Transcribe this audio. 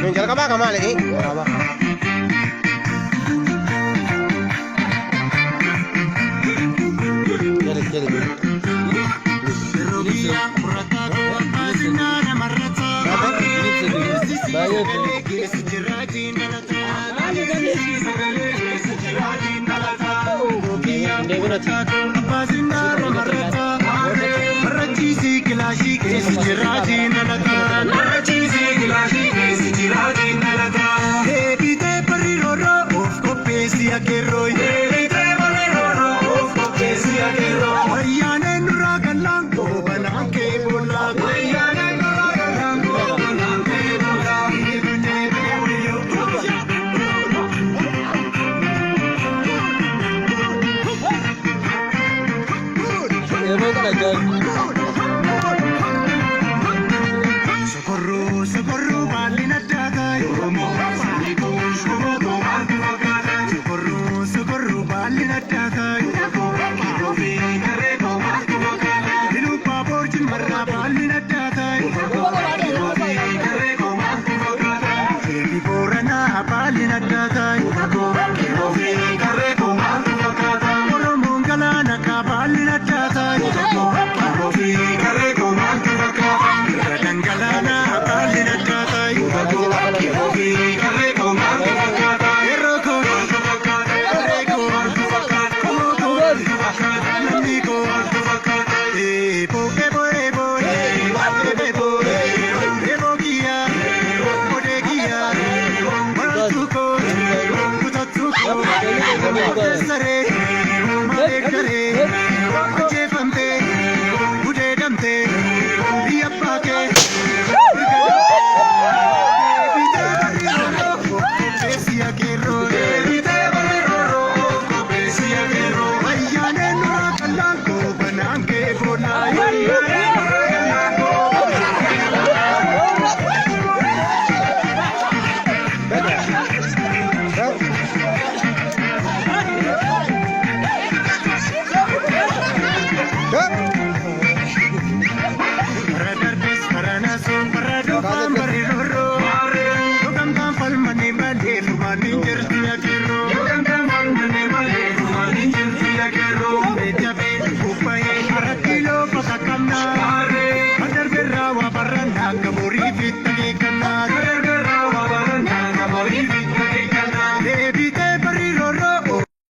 Mình chào các bác làm lại đi. Socorro, socorro, balina daga, socorro, socorro, balina daga, Ilu babor jin marra balina daga, Ilu borana balina daga, Oro mongala naka balina daga, Dangalana balina daga, Yep.